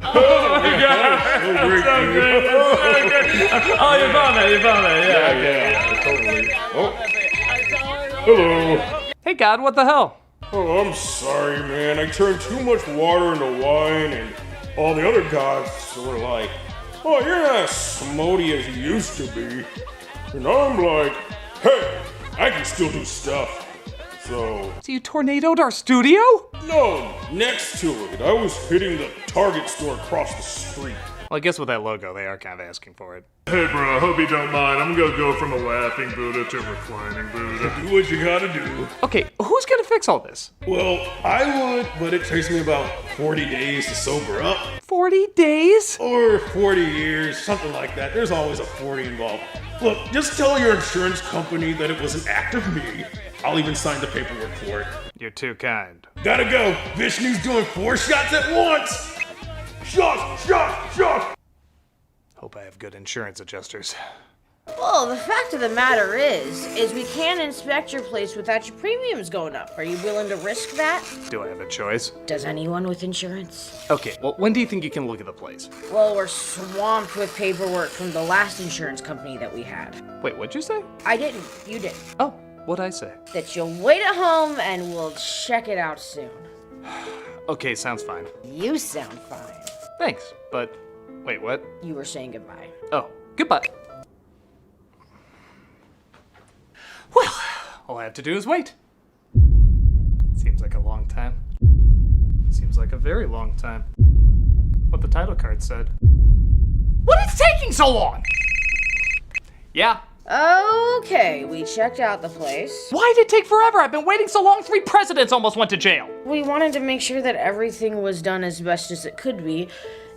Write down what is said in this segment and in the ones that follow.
Oh my god! So great, so great. So great. Oh, you found it. Yeah, totally. Oh. Hello. Hey, God, what the hell? Oh, I'm sorry, man. I turned too much water into wine, and all the other gods were like, "Oh, you're not as smody as you used to be." And I'm like, "Hey, I can still do stuff." So you tornadoed our studio? No, next to it. I was hitting the Target store across the street. Well, I guess with that logo, they are kind of asking for it. Hey, bro, hope you don't mind. I'm gonna go from a laughing Buddha to a reclining Buddha. Do what you gotta do. Okay, who's gonna fix all this? Well, I would, but it takes me about 40 days to sober up. 40 days? Or 40 years, something like that. There's always a 40 involved. Look, just tell your insurance company that it was an act of me. I'll even sign the paperwork for it. You're too kind. Gotta go. Vishnu's doing 4 shots at once. Shot. Hope I have good insurance adjusters. Well, the fact of the matter is we can't inspect your place without your premiums going up. Are you willing to risk that? Do I have a choice? Does anyone with insurance? Okay, well, when do you think you can look at the place? Well, we're swamped with paperwork from the last insurance company that we had. Wait, what'd you say? I didn't. You did. Oh, what'd I say? That you'll wait at home and we'll check it out soon. Okay, sounds fine. You sound fine. Thanks, but wait, what? You were saying goodbye. Oh, goodbye. Well, all I have to do is wait. Seems like a long time. Seems like a very long time. What the title card said. What is taking so long? Yeah. Okay, we checked out the place. Why did it take forever? I've been waiting so long, 3 presidents almost went to jail. We wanted to make sure that everything was done as best as it could be.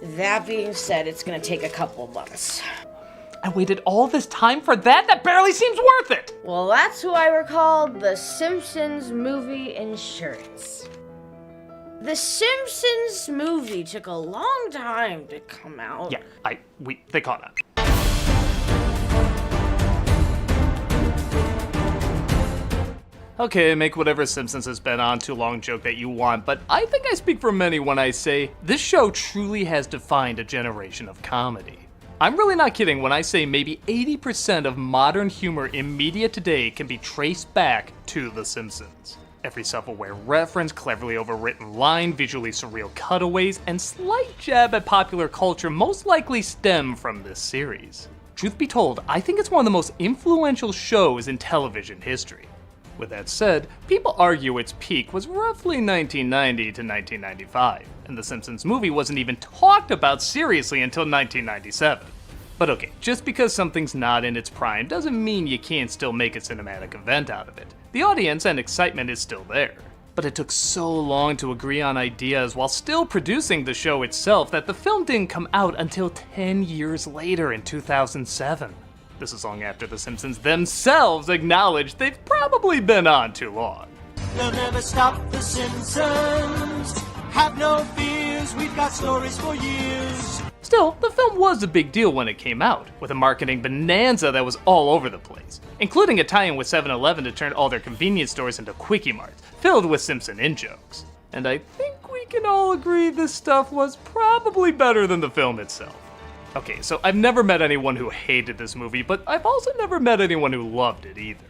That being said, it's gonna take a couple months. I waited all this time for that? That barely seems worth it! Well, that's why we're called the Simpsons Movie Insurance. The Simpsons movie took a long time to come out. Yeah, they caught on. Okay, make whatever Simpsons has been on too long joke that you want, but I think I speak for many when I say this show truly has defined a generation of comedy. I'm really not kidding when I say maybe 80% of modern humor in media today can be traced back to The Simpsons. Every self-aware reference, cleverly overwritten line, visually surreal cutaways, and slight jab at popular culture most likely stem from this series. Truth be told, I think it's one of the most influential shows in television history. With that said, people argue its peak was roughly 1990 to 1995, and The Simpsons movie wasn't even talked about seriously until 1997. But okay, just because something's not in its prime doesn't mean you can't still make a cinematic event out of it. The audience and excitement is still there. But it took so long to agree on ideas while still producing the show itself that the film didn't come out until 10 years later in 2007. This is long after The Simpsons themselves acknowledged they've probably been on too long. They'll never stop The Simpsons. Have no fears, we've got stories for years. Still, the film was a big deal when it came out, with a marketing bonanza that was all over the place, including a tie-in with 7-Eleven to turn all their convenience stores into Quickie Marts, filled with Simpson in-jokes. And I think we can all agree this stuff was probably better than the film itself. Okay, so I've never met anyone who hated this movie, but I've also never met anyone who loved it either.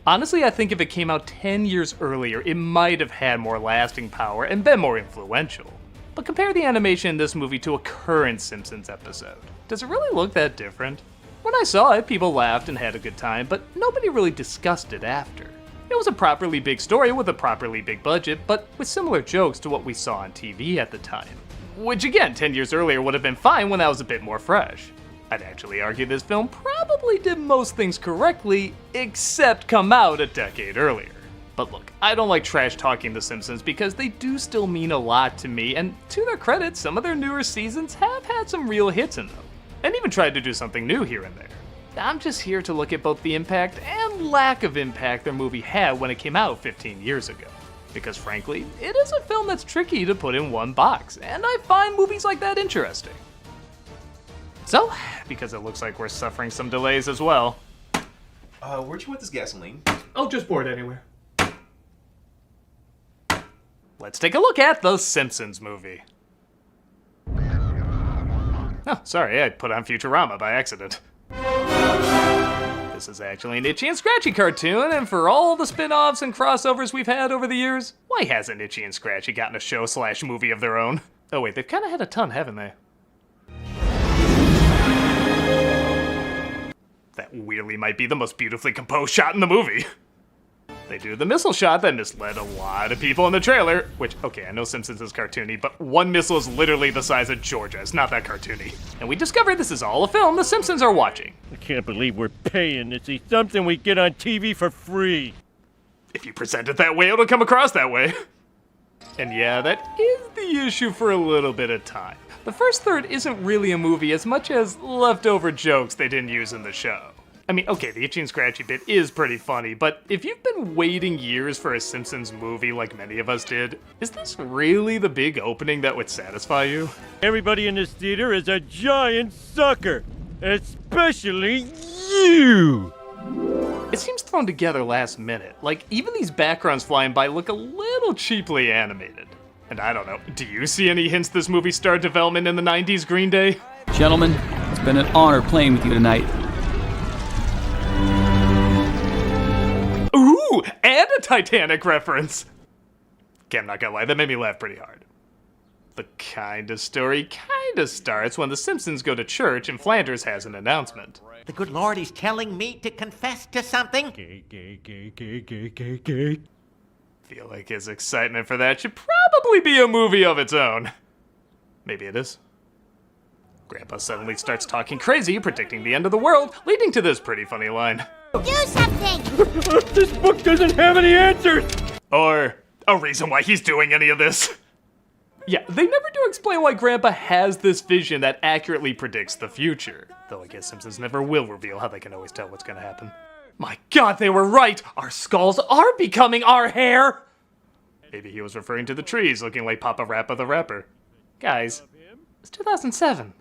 Honestly, I think if it came out 10 years earlier, it might have had more lasting power and been more influential. But compare the animation in this movie to a current Simpsons episode. Does it really look that different? When I saw it, people laughed and had a good time, but nobody really discussed it after. It was a properly big story with a properly big budget, but with similar jokes to what we saw on TV at the time. Which again, 10 years earlier would have been fine when that was a bit more fresh. I'd actually argue this film probably did most things correctly, except come out a decade earlier. But look, I don't like trash talking The Simpsons because they do still mean a lot to me, and to their credit, some of their newer seasons have had some real hits in them, and even tried to do something new here and there. I'm just here to look at both the impact and lack of impact their movie had when it came out 15 years ago. Because frankly, it is a film that's tricky to put in one box, and I find movies like that interesting. So, because it looks like we're suffering some delays as well. Where'd you want this gasoline? Oh, just pour it anywhere. Let's take a look at The Simpsons movie. Oh, sorry, I put on Futurama by accident. This is actually an Itchy and Scratchy cartoon, and for all the spin-offs and crossovers we've had over the years, why hasn't Itchy and Scratchy gotten a show/movie of their own? Oh wait, they've kind of had a ton, haven't they? That weirdly might be the most beautifully composed shot in the movie. They do the missile shot that misled a lot of people in the trailer, which, okay, I know Simpsons is cartoony, but one missile is literally the size of Georgia. It's not that cartoony. And we discovered this is all a film the Simpsons are watching. I can't believe we're paying to see something we get on TV for free. If you present it that way, it'll come across that way. And yeah, that is the issue for a little bit of time. The first third isn't really a movie as much as leftover jokes they didn't use in the show. I mean, okay, the Itchy and Scratchy bit is pretty funny, but if you've been waiting years for a Simpsons movie like many of us did, is this really the big opening that would satisfy you? Everybody in this theater is a giant sucker, especially you! It seems thrown together last minute. Like, even these backgrounds flying by look a little cheaply animated. And I don't know, do you see any hints this movie started development in the 90s Green Day? Gentlemen, it's been an honor playing with you tonight. Ooh, and a Titanic reference! Okay, I'm not gonna lie, that made me laugh pretty hard. The kind of story kinda starts when the Simpsons go to church and Flanders has an announcement. The good Lord is telling me to confess to something. Feel like his excitement for that should probably be a movie of its own. Maybe it is. Grandpa suddenly starts talking crazy, predicting the end of the world, leading to this pretty funny line. Do something! This book doesn't have any answers! Or a reason why he's doing any of this. Yeah, they never do explain why Grandpa has this vision that accurately predicts the future. Though I guess Simpsons never will reveal how they can always tell what's gonna happen. My god, they were right! Our skulls are becoming our hair! Maybe he was referring to the trees looking like Papa Rappa the Rapper. Guys, it's 2007.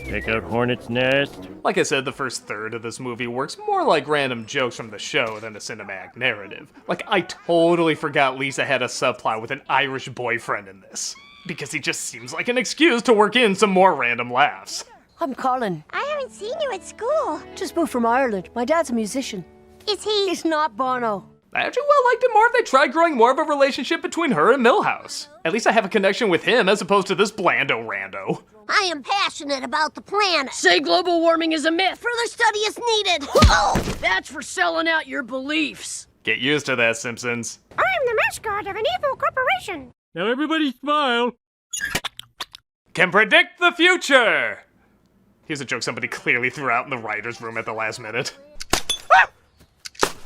Take out Hornet's Nest. Like I said, the first third of this movie works more like random jokes from the show than a cinematic narrative. Like, I totally forgot Lisa had a subplot with an Irish boyfriend in this. Because he just seems like an excuse to work in some more random laughs. I'm Colin. I haven't seen you at school. Just moved from Ireland. My dad's a musician. Is he? He's not Bono. I actually well liked it more if they tried growing more of a relationship between her and Milhouse. At least I have a connection with him as opposed to this blando rando. I am passionate about the planet. Say global warming is a myth. Further study is needed. That's for selling out your beliefs. Get used to that, Simpsons. I am the mascot of an evil corporation. Now everybody smile. Can predict the future! Here's a joke somebody clearly threw out in the writer's room at the last minute.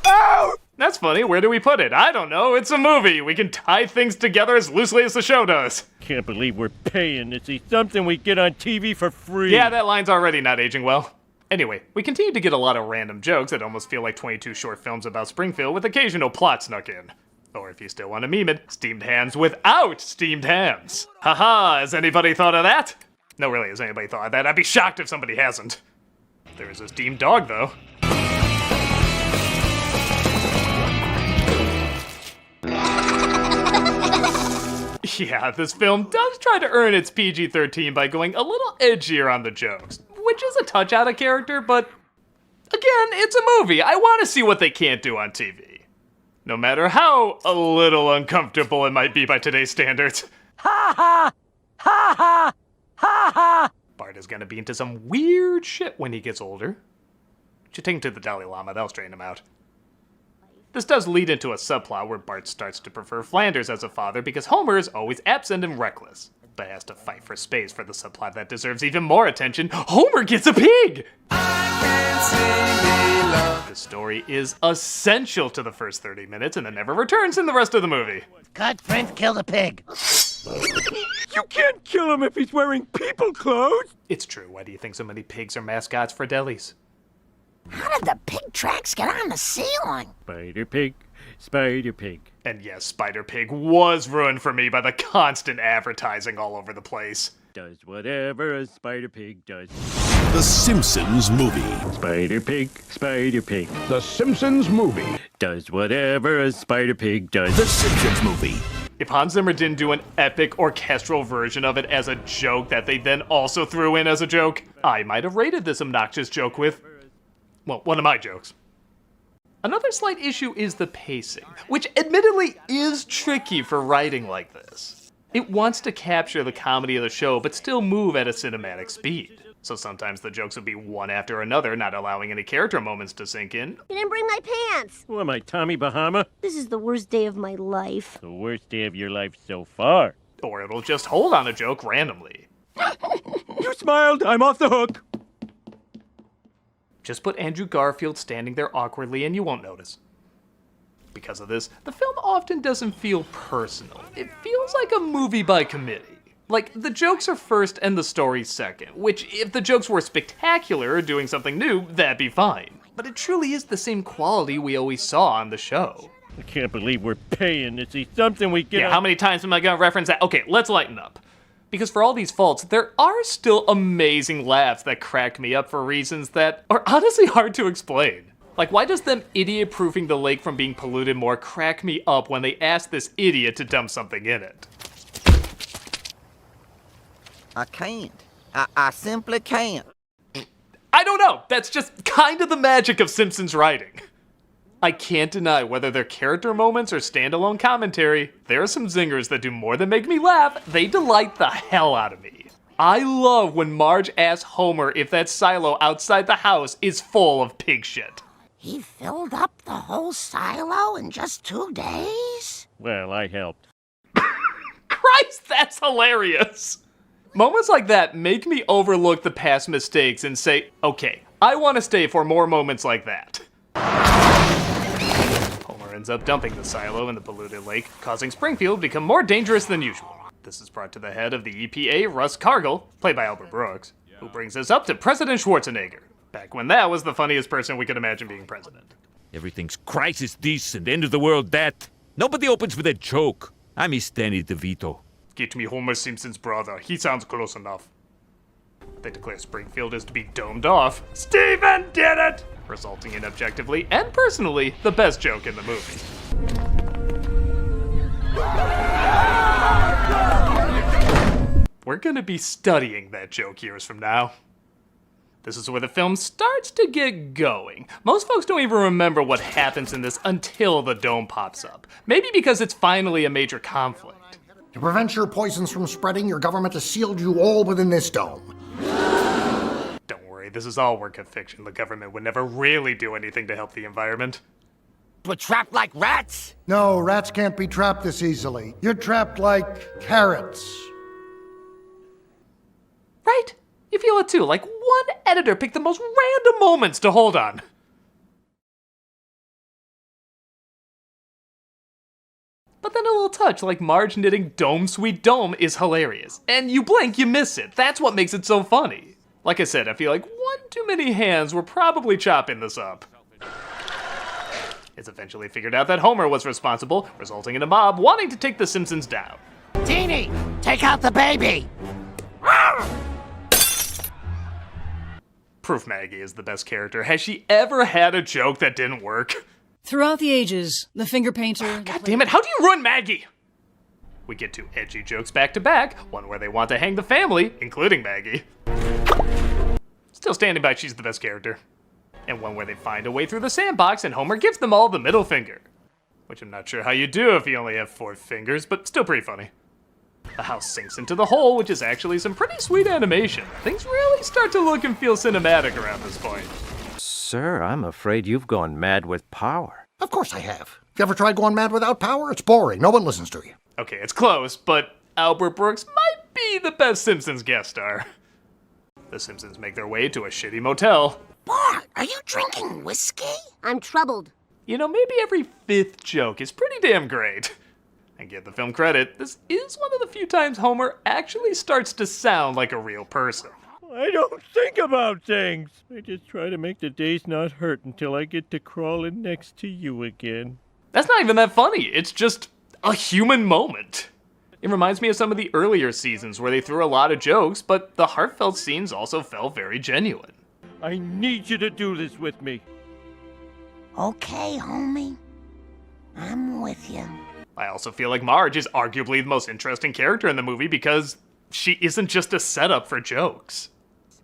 Oh! That's funny, where do we put it? I don't know, it's a movie. We can tie things together as loosely as the show does. Can't believe we're paying to see something we get on TV for free. Yeah, that line's already not aging well. Anyway, we continue to get a lot of random jokes that almost feel like 22 short films about Springfield with occasional plot snuck in. Or if you still want to meme it, steamed hams without steamed hams. Haha, has anybody thought of that? No, really, has anybody thought of that? I'd be shocked if somebody hasn't. There is a steamed dog, though. Yeah, this film does try to earn its PG-13 by going a little edgier on the jokes, which is a touch out of character, but again, it's a movie. I want to see what they can't do on TV. No matter how a little uncomfortable it might be by today's standards. Ha ha! Ha ha! Ha ha! Bart is gonna be into some weird shit when he gets older. Should take him to the Dalai Lama, that'll straighten him out. This does lead into a subplot where Bart starts to prefer Flanders as a father because Homer is always absent and reckless, but has to fight for space for the subplot that deserves even more attention. Homer gets a pig! The story is essential to the first 30 minutes and then never returns in the rest of the movie. Good friend killed a pig. You can't kill him if he's wearing people clothes. It's true, why do you think so many pigs are mascots for delis? How did the pig tracks get on the ceiling? Spider Pig, Spider Pig. And yes, Spider Pig was ruined for me by the constant advertising all over the place. Does whatever a Spider Pig does. The Simpsons movie. Spider Pig, Spider Pig. The Simpsons movie. Does whatever a Spider Pig does. The Simpsons movie. If Hans Zimmer didn't do an epic orchestral version of it as a joke that they then also threw in as a joke, I might have rated this obnoxious joke with, well, one of my jokes. Another slight issue is the pacing, which admittedly is tricky for writing like this. It wants to capture the comedy of the show, but still move at a cinematic speed. So sometimes the jokes will be one after another, not allowing any character moments to sink in. You didn't bring my pants. Who am I, Tommy Bahama? This is the worst day of my life. The worst day of your life so far. Or it'll just hold on a joke randomly. You smiled, I'm off the hook. Just put Andrew Garfield standing there awkwardly and you won't notice. Because of this, the film often doesn't feel personal. It feels like a movie by committee. Like, the jokes are first and the story second, which, if the jokes were spectacular or doing something new, that'd be fine. But it truly is the same quality we always saw on the show. I can't believe we're paying to see something we get. Yeah, how many times am I gonna reference that? Okay, let's lighten up. Because for all these faults, there are still amazing laughs that crack me up for reasons that are honestly hard to explain. Like, why does them idiot-proofing the lake from being polluted more crack me up when they ask this idiot to dump something in it? I can't. I simply can't. I don't know. That's just kind of the magic of Simpsons writing. I can't deny whether they're character moments or standalone commentary, there are some zingers that do more than make me laugh, they delight the hell out of me. I love when Marge asks Homer if that silo outside the house is full of pig shit. He filled up the whole silo in just 2 days? Well, I helped. Christ, that's hilarious! Moments like that make me overlook the past mistakes and say, okay, I want to stay for more moments like that. Homer ends up dumping the silo in the polluted lake, causing Springfield to become more dangerous than usual. This is brought to the head of the EPA, Russ Cargill, played by Albert Brooks, who brings us up to President Schwarzenegger, back when that was the funniest person we could imagine being president. Everything's crisis this and end of the world that. Nobody opens with a joke. I miss Danny DeVito. Get me Homer Simpson's brother. He sounds close enough. They declare Springfield is to be domed off. Steven did it! Resulting in objectively and personally the best joke in the movie. We're gonna be studying that joke years from now. This is where the film starts to get going. Most folks don't even remember what happens in this until the dome pops up. Maybe because it's finally a major conflict. To prevent your poisons from spreading, your government has sealed you all within this dome. Don't worry, this is all work of fiction. The government would never really do anything to help the environment. We're trapped like rats? No, rats can't be trapped this easily. You're trapped like carrots. Right? You feel it too, like one editor picked the most random moments to hold on. But then a little touch like Marge knitting Dome Sweet Dome is hilarious. And you blink, you miss it. That's what makes it so funny. Like I said, I feel like one too many hands were probably chopping this up. It's eventually figured out that Homer was responsible, resulting in a mob wanting to take the Simpsons down. Teeny, take out the baby! Proof Maggie is the best character. Has she ever had a joke that didn't work? Throughout the ages, the finger painter... God damn it, how do you ruin Maggie? We get two edgy jokes back to back, one where they want to hang the family, including Maggie. Still standing by she's the best character. And one where they find a way through the sandbox and Homer gives them all the middle finger. Which I'm not sure how you do if you only have 4 fingers, but still pretty funny. The house sinks into the hole, which is actually some pretty sweet animation. Things really start to look and feel cinematic around this point. Sir, I'm afraid you've gone mad with power. Of course I have. You ever tried going mad without power? It's boring. No one listens to you. Okay, it's close, but Albert Brooks might be the best Simpsons guest star. The Simpsons make their way to a shitty motel. Bart, are you drinking whiskey? I'm troubled. You know, maybe every 5th joke is pretty damn great. And give the film credit, this is one of the few times Homer actually starts to sound like a real person. I don't think about things. I just try to make the days not hurt until I get to crawl in next to you again. That's not even that funny. It's just a human moment. It reminds me of some of the earlier seasons where they threw a lot of jokes, but the heartfelt scenes also felt very genuine. I need you to do this with me. Okay, homie. I'm with you. I also feel like Marge is arguably the most interesting character in the movie because she isn't just a setup for jokes.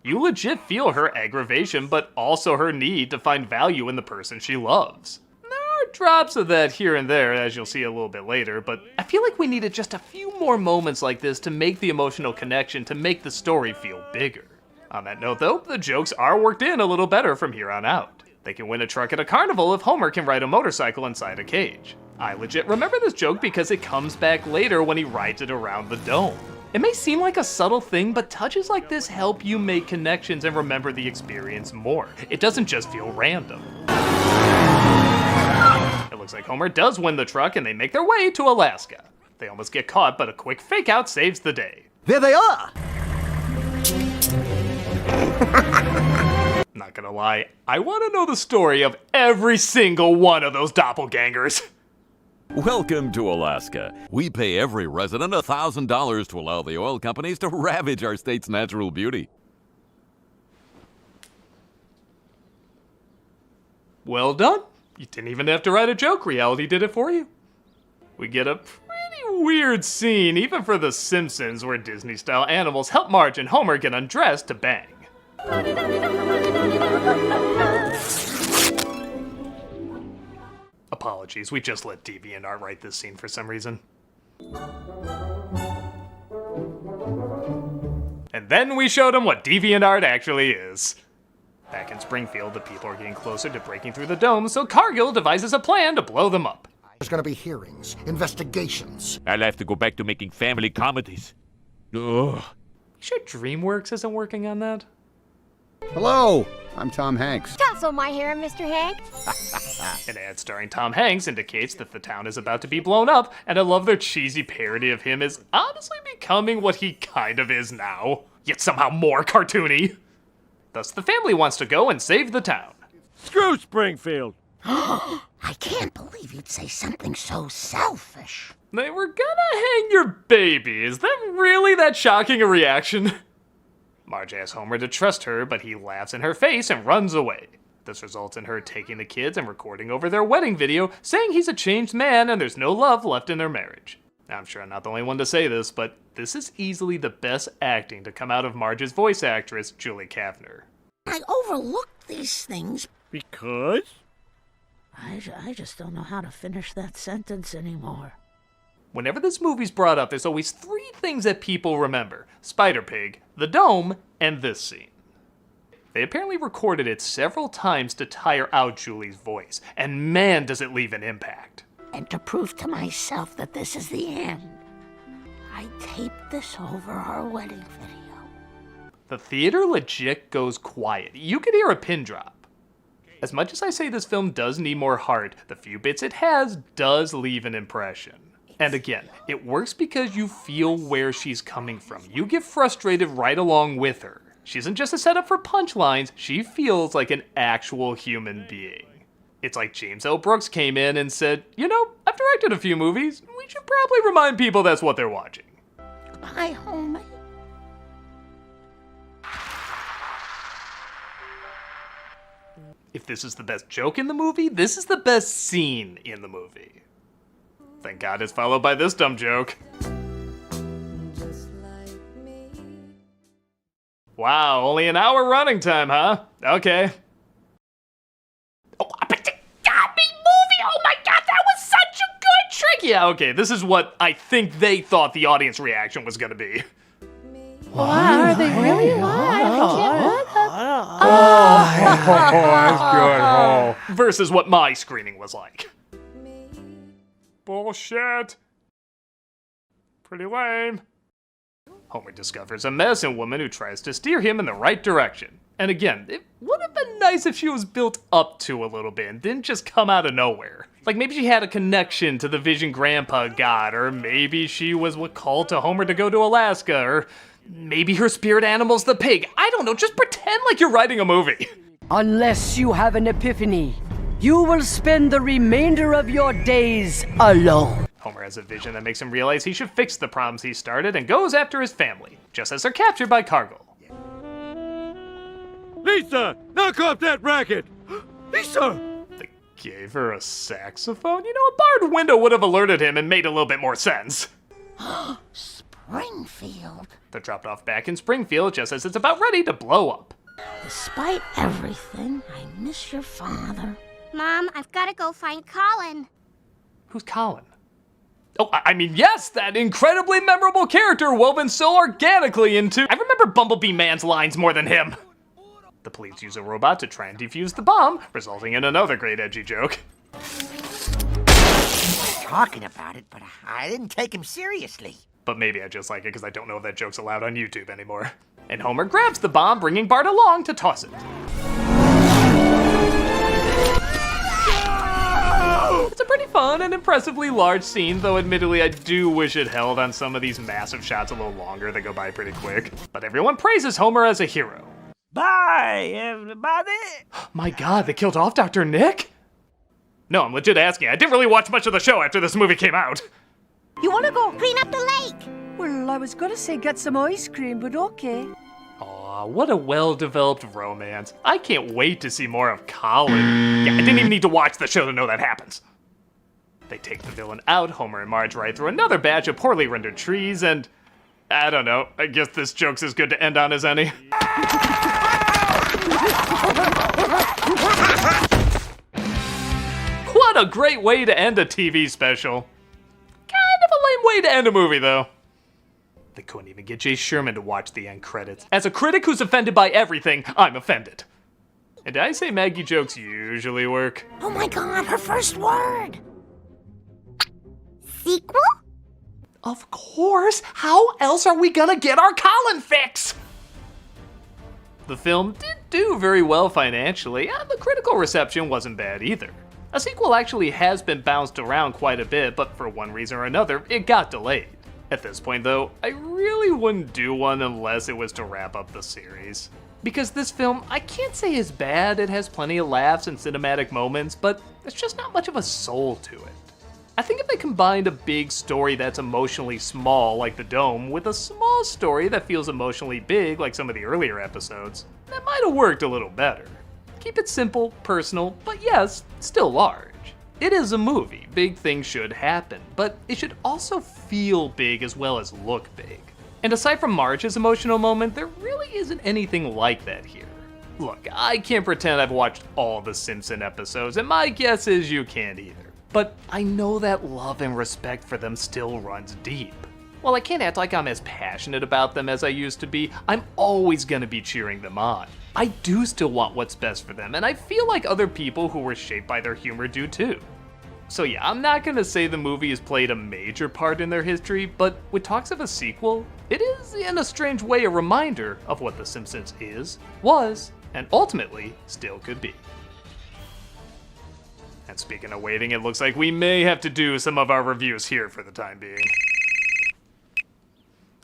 You legit feel her aggravation, but also her need to find value in the person she loves. There are drops of that here and there, as you'll see a little bit later, but I feel like we needed just a few more moments like this to make the emotional connection, to make the story feel bigger. On that note, though, the jokes are worked in a little better from here on out. They can win a truck at a carnival if Homer can ride a motorcycle inside a cage. I legit remember this joke because it comes back later when he rides it around the dome. It may seem like a subtle thing, but touches like this help you make connections and remember the experience more. It doesn't just feel random. It looks like Homer does win the truck and they make their way to Alaska. They almost get caught, but a quick fake out saves the day. There they are! Not gonna lie, I want to know the story of every single one of those doppelgangers. Welcome to Alaska. We pay every resident $1,000 to allow the oil companies to ravage our state's natural beauty. Well done. You didn't even have to write a joke. Reality did it for you. We get a pretty weird scene, even for The Simpsons, where Disney-style animals help Marge and Homer get undressed to bang. Apologies, we just let DeviantArt write this scene for some reason. And then we showed them what DeviantArt actually is. Back in Springfield, the people are getting closer to breaking through the dome, so Cargill devises a plan to blow them up. There's gonna be hearings, investigations. I'll have to go back to making family comedies. Ugh. You sure DreamWorks isn't working on that? Hello, I'm Tom Hanks. Toss my hair, Mr. Hanks. An ad starring Tom Hanks indicates that the town is about to be blown up, and I love their cheesy parody of him is honestly becoming what he kind of is now, yet somehow more cartoony. Thus, the family wants to go and save the town. Screw Springfield! I can't believe you'd say something so selfish. They were gonna hang your baby. Is that really that shocking a reaction? Marge asks Homer to trust her, but he laughs in her face and runs away. This results in her taking the kids and recording over their wedding video, saying he's a changed man and there's no love left in their marriage. Now, I'm sure I'm not the only one to say this, but this is easily the best acting to come out of Marge's voice actress, Julie Kavner. I overlooked these things. Because? I just don't know how to finish that sentence anymore. Whenever this movie's brought up, there's always three things that people remember: Spider-Pig, the dome, and this scene. They apparently recorded it several times to tire out Julie's voice, and man does it leave an impact. And to prove to myself that this is the end, I taped this over our wedding video. The theater legit goes quiet. You could hear a pin drop. As much as I say this film does need more heart, the few bits it has does leave an impression. And again, it works because you feel where she's coming from. You get frustrated right along with her. She isn't just a setup for punchlines, she feels like an actual human being. It's like James L. Brooks came in and said, you know, I've directed a few movies, we should probably remind people that's what they're watching. Bye, homie. If this is the best joke in the movie, this is the best scene in the movie. Thank God it's followed by this dumb joke. Wow, only an hour running time, huh? Okay. Oh, big movie! Oh my God, that was such a good trick! Yeah, okay, this is what I think they thought the audience reaction was gonna be. Wow, are they really live? That's good. Versus what my screening was like. Bullshit. Pretty lame. Homer discovers a medicine woman who tries to steer him in the right direction. And again, it would have been nice if she was built up to a little bit and didn't just come out of nowhere. Like maybe she had a connection to the Vision Grandpa god, or maybe she was what called to Homer to go to Alaska, or maybe her spirit animal's the pig. I don't know, just pretend like you're writing a movie. Unless you have an epiphany, you will spend the remainder of your days alone. Homer has a vision that makes him realize he should fix the problems he started and goes after his family, just as they're captured by Cargill. Lisa, knock off that racket! Lisa! The gave her a saxophone? You know, a barred window would have alerted him and made a little bit more sense. Springfield. They're dropped off back in Springfield just as it's about ready to blow up. Despite everything, I miss your father. Mom, I've got to go find Colin. Who's Colin? Oh, I mean, yes, that incredibly memorable character woven so organically into... I remember Bumblebee Man's lines more than him. The police use a robot to try and defuse the bomb, resulting in another great edgy joke. Talking about it, but I didn't take him seriously. But maybe I just like it because I don't know if that joke's allowed on YouTube anymore. And Homer grabs the bomb, bringing Bart along to toss it. It's a pretty fun and impressively large scene, though admittedly I do wish it held on some of these massive shots a little longer. They go by pretty quick. But everyone praises Homer as a hero. Bye, everybody. My god, they killed off Dr. Nick? No, I'm legit asking. I didn't really watch much of the show after this movie came out. You want to go clean up the lake? Well, I was gonna say get some ice cream, but okay. Aw, what a well-developed romance. I can't wait to see more of Colin. Yeah, I didn't even need to watch the show to know that happens. They take the villain out, Homer and Marge ride through another batch of poorly rendered trees, and... I don't know, I guess this joke's as good to end on as any. What a great way to end a TV special. Kind of a lame way to end a movie, though. They couldn't even get Jay Sherman to watch the end credits. As a critic who's offended by everything, I'm offended. And did I say Maggie jokes usually work? Oh my god, her first word! Sequel? Of course! How else are we gonna get our Colin fix? The film did do very well financially, and the critical reception wasn't bad either. A sequel actually has been bounced around quite a bit, but for one reason or another, it got delayed. At this point though, I really wouldn't do one unless it was to wrap up the series. Because this film, I can't say is bad, it has plenty of laughs and cinematic moments, but there's just not much of a soul to it. I think if they combined a big story that's emotionally small, like The Dome, with a small story that feels emotionally big, like some of the earlier episodes, that might have worked a little better. Keep it simple, personal, but yes, still large. It is a movie, big things should happen, but it should also feel big as well as look big. And aside from Marge's emotional moment, there really isn't anything like that here. Look, I can't pretend I've watched all the Simpson episodes, and my guess is you can't either. But I know that love and respect for them still runs deep. While I can't act like I'm as passionate about them as I used to be, I'm always gonna be cheering them on. I do still want what's best for them, and I feel like other people who were shaped by their humor do too. So yeah, I'm not gonna say the movie has played a major part in their history, but with talks of a sequel, it is in a strange way a reminder of what The Simpsons is, was, and ultimately still could be. And speaking of waiting, it looks like we may have to do some of our reviews here for the time being.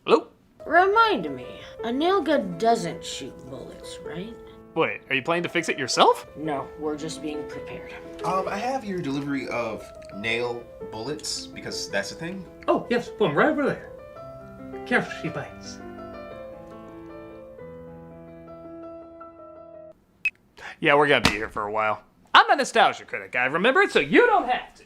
Hello? Remind me, a nail gun doesn't shoot bullets, right? Wait, are you planning to fix it yourself? No, we're just being prepared. I have your delivery of nail bullets, because that's a thing. Oh, yes, put them right over there. Careful, she bites. Yeah, we're gonna be here for a while. I'm a nostalgia critic, I remember it, so you don't have to.